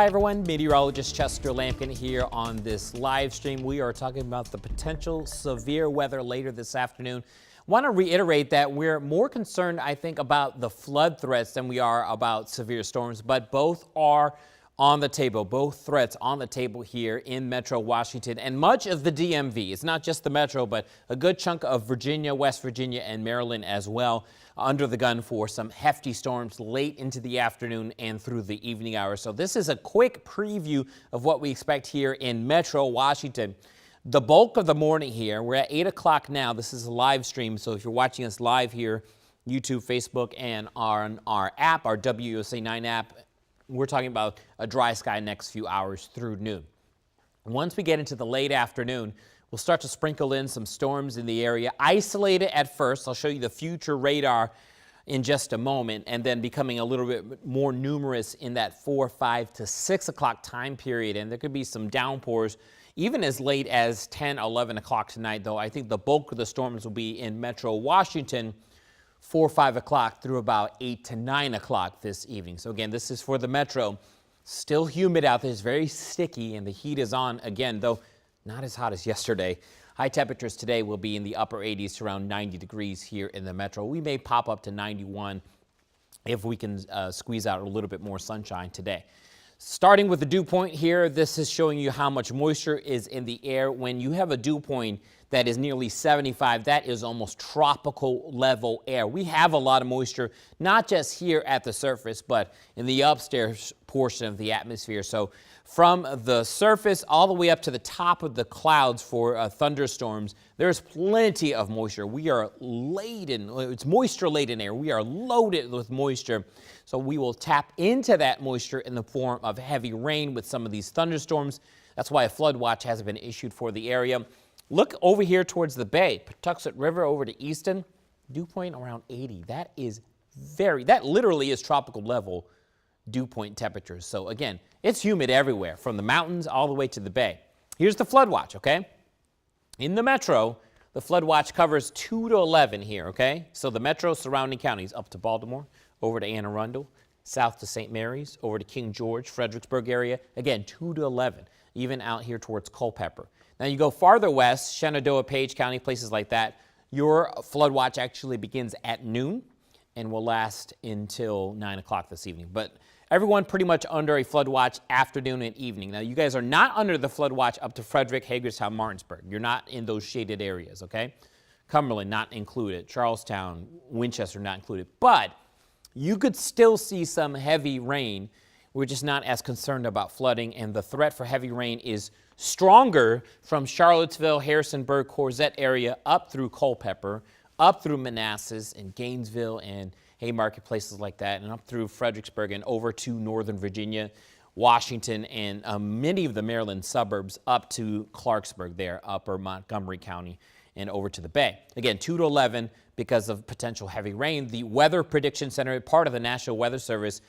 Hi everyone, meteorologist Chester Lampkin here on this live stream. We are talking about the potential severe weather later this afternoon. Want to reiterate that we're more concerned, I think, about the flood threats than we are about severe storms, but both are on the table, both threats on the table here in Metro Washington and much of the DMV. It's not just the Metro, but a good chunk of Virginia, West Virginia, and Maryland as well under the gun for some hefty storms late into the afternoon and through the evening hours. So this is a quick preview of what we expect here in Metro Washington. The bulk of the morning here, we're at 8 o'clock now. This is a live stream, so if you're watching us live here, YouTube, Facebook, and on our app, our WUSA 9 app, we're talking about a dry sky next few hours through noon. Once we get into the late afternoon, we'll start to sprinkle in some storms in the area, isolated at first. I'll show you the future radar in just a moment, and then becoming a little bit more numerous in that 4, 5 to 6 o'clock time period. And there could be some downpours even as late as 10, 11 o'clock tonight, though I think the bulk of the storms will be in Metro Washington 4, 5 o'clock through about 8 to 9 o'clock this evening. So again, this is for the Metro. Still humid out there. It's very sticky, and the heat is on again, though not as hot as yesterday. High temperatures today will be in the upper 80s to around 90 degrees here in the Metro. We may pop up to 91 if we can squeeze out a little bit more sunshine today. Starting with the dew point here, this is showing you how much moisture is in the air. When you have a dew point that is nearly 75, that is almost tropical level air. We have a lot of moisture, not just here at the surface, but in the upstairs portion of the atmosphere. So from the surface all the way up to the top of the clouds for thunderstorms, there's plenty of moisture. We are laden, it's moisture laden air. We are loaded with moisture. So we will tap into that moisture in the form of heavy rain with some of these thunderstorms. That's why a flood watch has been issued for the area. Look over here towards the bay, Patuxent River over to Easton, dew point around 80. That literally is tropical level dew point temperatures. So again, it's humid everywhere from the mountains all the way to the bay. Here's the flood watch, okay? In the Metro, the flood watch covers 2 to 11 here, okay? So the Metro surrounding counties up to Baltimore, over to Anne Arundel, south to St. Mary's, over to King George, Fredericksburg area, again, 2 to 11, even out here towards Culpeper. Now you go farther west, Shenandoah, Page County, places like that, your flood watch actually begins at noon and will last until 9 o'clock this evening. But everyone pretty much under a flood watch afternoon and evening. Now you guys are not under the flood watch up to Frederick, Hagerstown, Martinsburg. You're not in those shaded areas, okay? Cumberland not included, Charlestown, Winchester not included. But you could still see some heavy rain. We're just not as concerned about flooding, and the threat for heavy rain is stronger from Charlottesville, Harrisonburg, Corzette area up through Culpeper, up through Manassas and Gainesville and Haymarket, places like that, and up through Fredericksburg and over to Northern Virginia, Washington, and many of the Maryland suburbs up to Clarksburg there, upper Montgomery County, and over to the Bay. Again, 2 to 11 because of potential heavy rain. The Weather Prediction Center, part of the National Weather Service,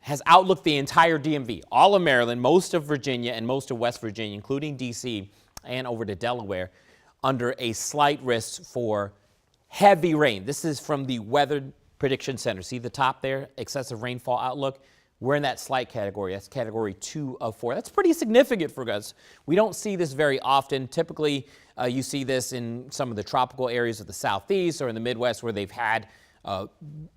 has outlooked the entire DMV, all of Maryland, most of Virginia, and most of West Virginia, including D.C. and over to Delaware, under a slight risk for heavy rain. This is from the Weather Prediction Center. See the top there, excessive rainfall outlook? We're in that slight category. That's category 2 of 4. That's pretty significant for us. We don't see this very often. Typically, you see this in some of the tropical areas of the southeast or in the Midwest where they've had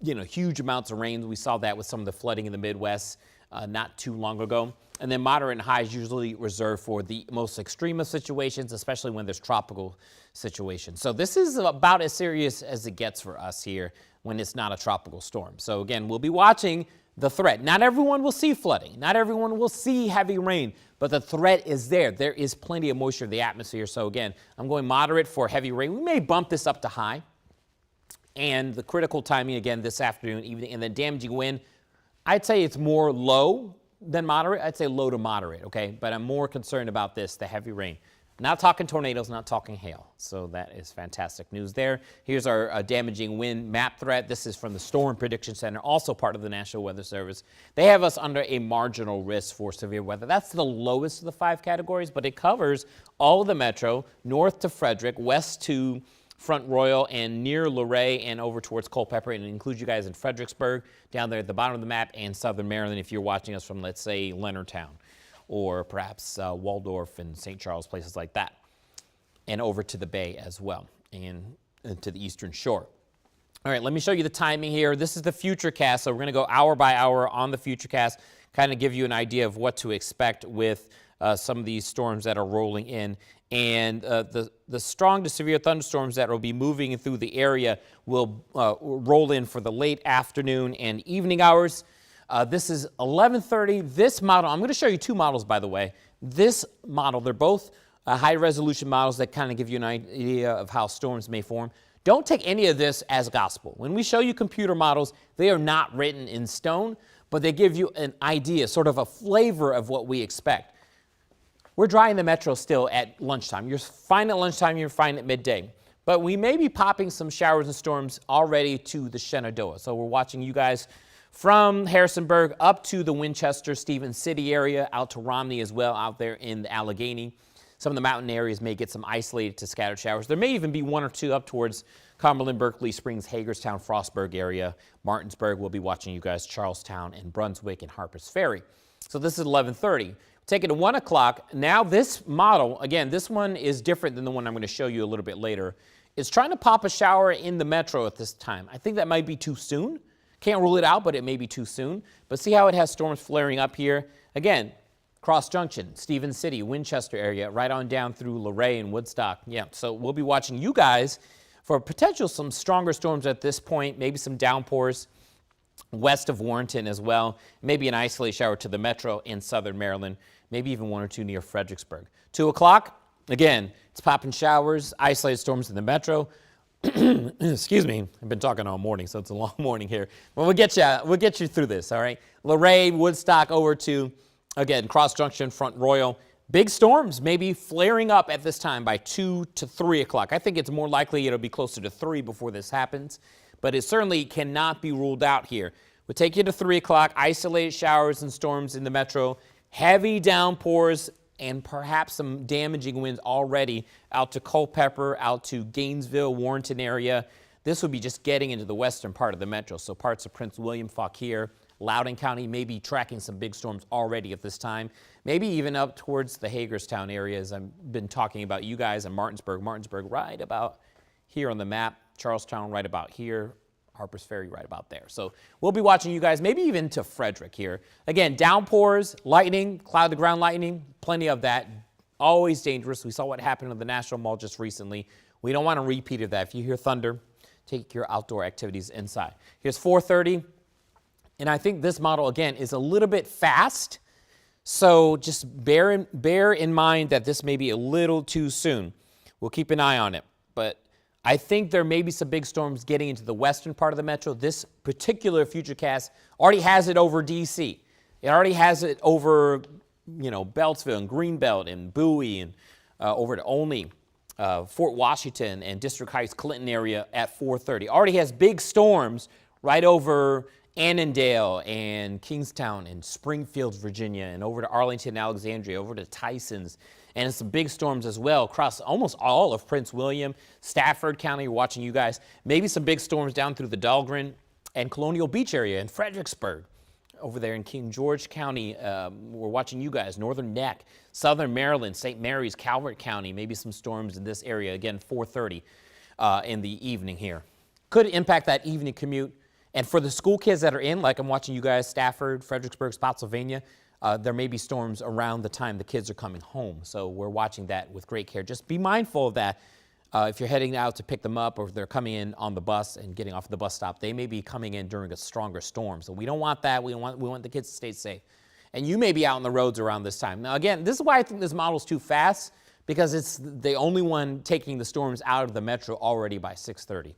huge amounts of rain. We saw that with some of the flooding in the Midwest not too long ago. And then moderate and high is usually reserved for the most extreme of situations, especially when there's tropical situations. So this is about as serious as it gets for us here when it's not a tropical storm. So again, we'll be watching the threat. Not everyone will see flooding. Not everyone will see heavy rain, but the threat is there. There is plenty of moisture in the atmosphere. So again, I'm going moderate for heavy rain. We may bump this up to high. And the critical timing again this afternoon, evening, and then damaging wind, I'd say it's more low than moderate. I'd say low to moderate, okay? But I'm more concerned about this, the heavy rain. Not talking tornadoes, not talking hail. So that is fantastic news there. Here's our damaging wind map threat. This is from the Storm Prediction Center, also part of the National Weather Service. They have us under a marginal risk for severe weather. That's the lowest of the 5 categories, but it covers all of the Metro, north to Frederick, west to Front Royal and near Luray and over towards Culpeper, and it includes you guys in Fredericksburg, down there at the bottom of the map, and Southern Maryland if you're watching us from, let's say, Leonardtown, or perhaps Waldorf and St. Charles, places like that, and over to the Bay as well, and to the Eastern Shore. All right, let me show you the timing here. This is the Futurecast, so we're going to go hour by hour on the Futurecast, kind of give you an idea of what to expect with some of these storms that are rolling in. And the strong to severe thunderstorms that will be moving through the area will roll in for the late afternoon and evening hours. This is 11:30. This model, I'm going to show you two models, by the way. This model, they're both high-resolution models that kind of give you an idea of how storms may form. Don't take any of this as gospel. When we show you computer models, they are not written in stone, but they give you an idea, sort of a flavor of what we expect. We're dry in the metro still at lunchtime. You're fine at lunchtime, you're fine at midday. But we may be popping some showers and storms already to the Shenandoah. So we're watching you guys from Harrisonburg up to the Winchester, Stevens City area, out to Romney as well, out there in the Allegheny. Some of the mountain areas may get some isolated to scattered showers. There may even be one or two up towards Cumberland, Berkeley, Springs, Hagerstown, Frostburg area. Martinsburg, we'll be watching you guys, Charlestown and Brunswick and Harpers Ferry. So this is 11:30. Take it to 1 o'clock. Now this model, again, this one is different than the one I'm going to show you a little bit later. It's trying to pop a shower in the metro at this time. I think that might be too soon. Can't rule it out, but it may be too soon. But see how it has storms flaring up here? Again, Cross Junction, Stevens City, Winchester area, right on down through Luray and Woodstock. Yeah, so we'll be watching you guys for potential some stronger storms at this point, maybe some downpours west of Warrenton as well, maybe an isolated shower to the metro in Southern Maryland, maybe even one or two near Fredericksburg. 2 o'clock, again, it's popping showers, isolated storms in the metro. Excuse me, I've been talking all morning, so it's a long morning here. But we'll get you through this, all right? Luray, Woodstock, over to, again, Cross Junction, Front Royal. Big storms may be flaring up at this time by 2 to 3 o'clock. I think it's more likely it'll be closer to 3 before this happens, but it certainly cannot be ruled out here. We'll take you to 3 o'clock, isolated showers and storms in the metro, heavy downpours, and perhaps some damaging winds already out to Culpeper, out to Gainesville, Warrenton area. This would be just getting into the western part of the metro, so parts of Prince William, Fauquier, Loudoun County may be tracking some big storms already at this time, maybe even up towards the Hagerstown area, as I've been talking about you guys, and Martinsburg right about here on the map, Charlestown right about here, Harpers Ferry right about there. So we'll be watching you guys, maybe even to Frederick here. Again, downpours, lightning, cloud-to-ground lightning, plenty of that. Always dangerous. We saw what happened at the National Mall just recently. We don't want a repeat of that. If you hear thunder, take your outdoor activities inside. Here's 4:30, and I think this model, again, is a little bit fast. So just bear in mind that this may be a little too soon. We'll keep an eye on it, but I think there may be some big storms getting into the western part of the metro. This particular Futurecast already has it over D.C. It already has it over, Beltsville and Greenbelt and Bowie and over to Olney, Fort Washington and District Heights, Clinton area at 4:30. Already has big storms right over Annandale and Kingstown and Springfield, Virginia, and over to Arlington, Alexandria, over to Tysons, and some big storms as well across almost all of Prince William, Stafford County. We're watching you guys. Maybe some big storms down through the Dahlgren and Colonial Beach area and Fredericksburg. Over there in King George County, we're watching you guys. Northern Neck, Southern Maryland, St. Mary's, Calvert County. Maybe some storms in this area. Again, 4:30 in the evening here. Could impact that evening commute. And for the school kids that are in, like I'm watching you guys, Stafford, Fredericksburg, Spotsylvania, there may be storms around the time the kids are coming home. So we're watching that with great care. Just be mindful of that. If you're heading out to pick them up, or if they're coming in on the bus and getting off the bus stop, they may be coming in during a stronger storm. So we don't want that. We want the kids to stay safe. And you may be out on the roads around this time. Now, again, this is why I think this model is too fast, because it's the only one taking the storms out of the metro already by 6:30.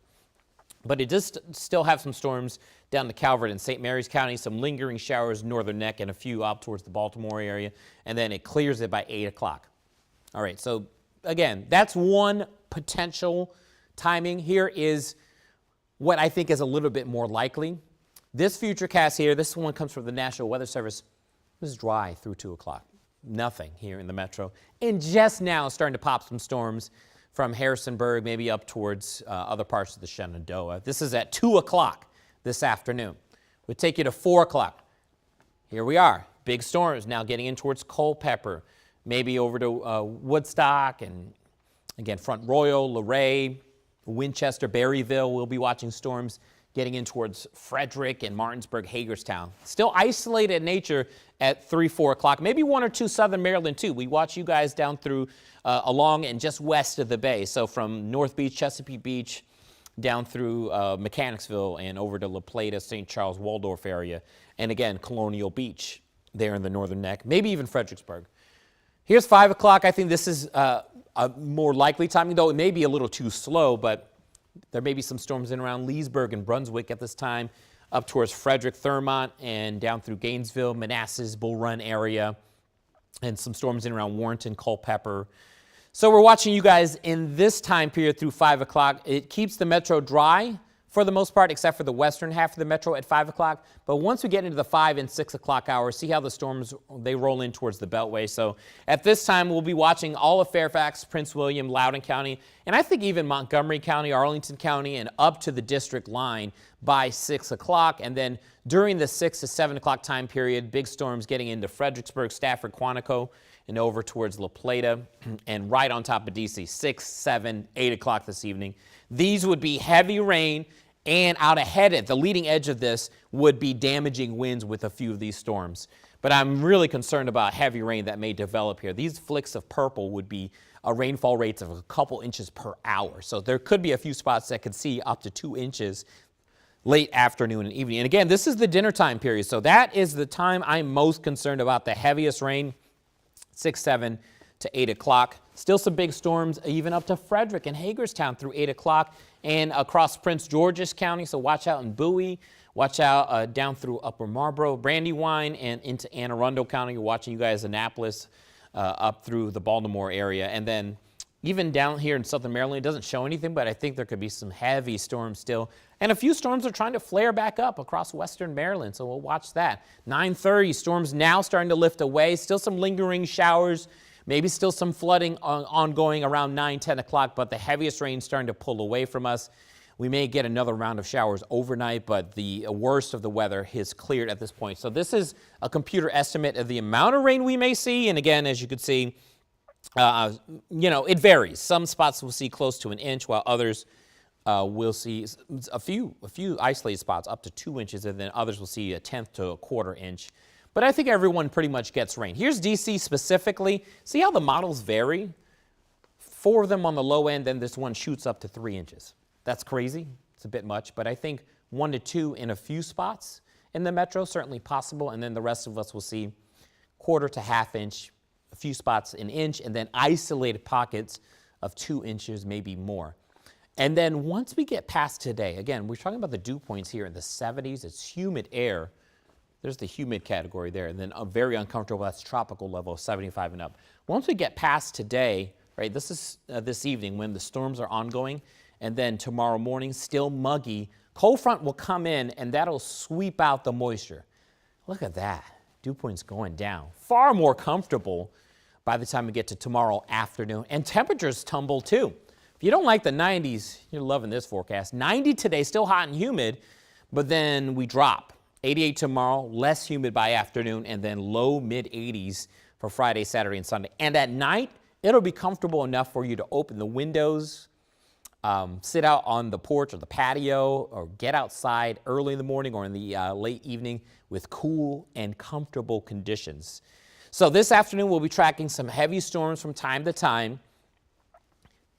But it does still have some storms down to Calvert and St. Mary's County, some lingering showers, Northern Neck, and a few up towards the Baltimore area. And then it clears it by 8 o'clock. All right, so again, that's one potential timing. Here is what I think is a little bit more likely. This Futurecast here, this one comes from the National Weather Service. This is dry through 2 o'clock. Nothing here in the metro. And just now starting to pop some storms from Harrisonburg, maybe up towards other parts of the Shenandoah. This is at 2 o'clock this afternoon. We'll take you to 4 o'clock. Here we are. Big storms now getting in towards Culpeper, maybe over to Woodstock, and again, Front Royal, Luray, Winchester, Berryville. We'll be watching storms getting in towards Frederick and Martinsburg, Hagerstown. Still isolated in nature at 3, 4 o'clock. Maybe 1 or 2 southern Maryland, too. We watch you guys down through along and just west of the bay. So from North Beach, Chesapeake Beach, down through Mechanicsville and over to La Plata, St. Charles, Waldorf area. And again, Colonial Beach there in the northern neck, maybe even Fredericksburg. Here's 5 o'clock. I think this is a more likely timing, though it may be a little too slow, but there may be some storms in around Leesburg and Brunswick at this time, up towards Frederick, Thurmont, and down through Gainesville, Manassas, Bull Run area, and some storms in around Warrenton, Culpeper. So we're watching you guys in this time period through 5 o'clock. It keeps the metro dry for the most part, except for the western half of the metro at 5 o'clock. But once we get into the 5 and 6 o'clock hours, see how the storms, they roll in towards the Beltway. So at this time, we'll be watching all of Fairfax, Prince William, Loudoun County, and I think even Montgomery County, Arlington County, and up to the district line by 6 o'clock. And then during the 6 to 7 o'clock time period, big storms getting into Fredericksburg, Stafford, Quantico, and over towards La Plata, and right on top of D.C., 6, 7, 8 o'clock this evening. These would be heavy rain, and out ahead at the leading edge of this would be damaging winds with a few of these storms. But I'm really concerned about heavy rain that may develop here. These flicks of purple would be rainfall rates of a couple inches per hour. So there could be a few spots that could see up to 2 inches late afternoon and evening. And again, this is the dinner time period. So that is the time I'm most concerned about the heaviest rain, 6, 7 to 8 o'clock. Still some big storms, even up to Frederick and Hagerstown through 8 o'clock and across Prince George's County. So watch out in Bowie. Watch out down through Upper Marlboro, Brandywine, and into Anne Arundel County. We're watching you guys Annapolis up through the Baltimore area. And then even down here in southern Maryland, it doesn't show anything, but I think there could be some heavy storms still. And a few storms are trying to flare back up across western Maryland, so we'll watch that. 9:30, storms now starting to lift away. Still some lingering showers. Maybe still some flooding ongoing around 9, 10 o'clock, but the heaviest rain starting to pull away from us. We may get another round of showers overnight, but the worst of the weather has cleared at this point. So this is a computer estimate of the amount of rain we may see. And again, as you can see, it varies. Some spots will see close to 1 inch, while others will see a few isolated spots up to 2 inches, and then others will see 1/10 to 1/4 inch. But I think everyone pretty much gets rain. Here's D.C. specifically. See how the models vary? 4 of them on the low end, then this one shoots up to 3 inches. That's crazy. It's a bit much, but I think 1 to 2 in a few spots in the metro, certainly possible, and then the rest of us will see 1/4 to 1/2 inch, a few spots 1 inch, and then isolated pockets of 2 inches, maybe more. And then once we get past today, again, we're talking about the dew points here in the 70s. It's humid air. There's the humid category there, and then a very uncomfortable, that's tropical level, 75 and up. Once we get past today, right, this is this evening when the storms are ongoing, and then tomorrow morning, still muggy, cold front will come in, and that'll sweep out the moisture. Look at that. Dew points going down. Far more comfortable by the time we get to tomorrow afternoon, and temperatures tumble too. If you don't like the 90s, you're loving this forecast. 90 today, still hot and humid, but then we drop. 88 tomorrow, less humid by afternoon, and then low mid-80s for Friday, Saturday, and Sunday. And at night, it'll be comfortable enough for you to open the windows, sit out on the porch or the patio, or get outside early in the morning or in the late evening with cool and comfortable conditions. So this afternoon, we'll be tracking some heavy storms from time to time.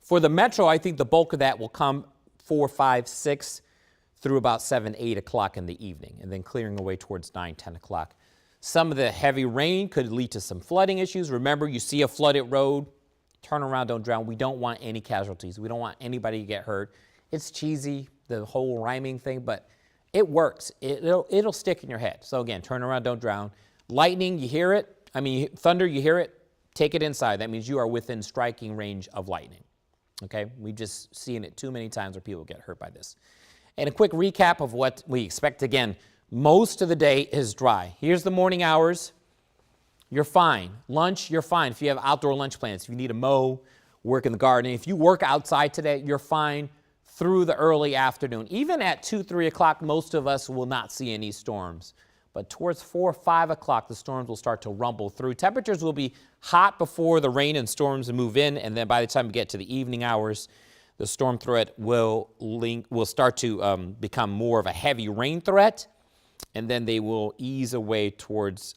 For the metro, I think the bulk of that will come 4, 5, 6, through about 7, 8 o'clock in the evening, and then clearing away towards 9, 10 o'clock. Some of the heavy rain could lead to some flooding issues. Remember, you see a flooded road, turn around, don't drown. We don't want any casualties. We don't want anybody to get hurt. It's cheesy, the whole rhyming thing, but it works. It'll stick in your head. So again, turn around, don't drown. Lightning, you hear it. Thunder, you hear it. Take it inside. That means you are within striking range of lightning. Okay, we've just seen it too many times where people get hurt by this. And a quick recap of what we expect. Again, most of the day is dry. Here's the morning hours. You're fine. Lunch, you're fine if you have outdoor lunch plans. If you need to mow work in the garden. If you work outside today, you're fine through the early afternoon. Even at 2, 3 o'clock, most of us will not see any storms. But towards 4, 5 o'clock, the storms will start to rumble through. Temperatures will be hot before the rain and storms move in, and then by the time we get to the evening hours, the storm threat will start to become more of a heavy rain threat, and then they will ease away towards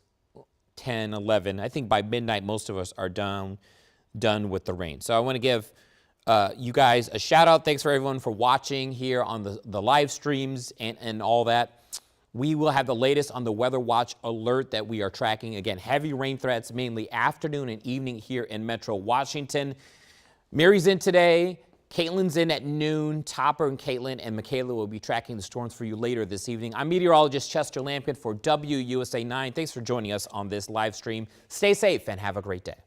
10, 11. I think by midnight, most of us are done with the rain. So I want to give you guys a shout out. Thanks for everyone for watching here on the live streams and all that. We will have the latest on the Weather Watch alert that we are tracking. Again, heavy rain threats, mainly afternoon and evening here in Metro Washington. Mary's in today. Caitlin's in at noon. Topper and Caitlin and Michaela will be tracking the storms for you later this evening. I'm meteorologist Chester Lampkin for WUSA 9. Thanks for joining us on this live stream. Stay safe and have a great day.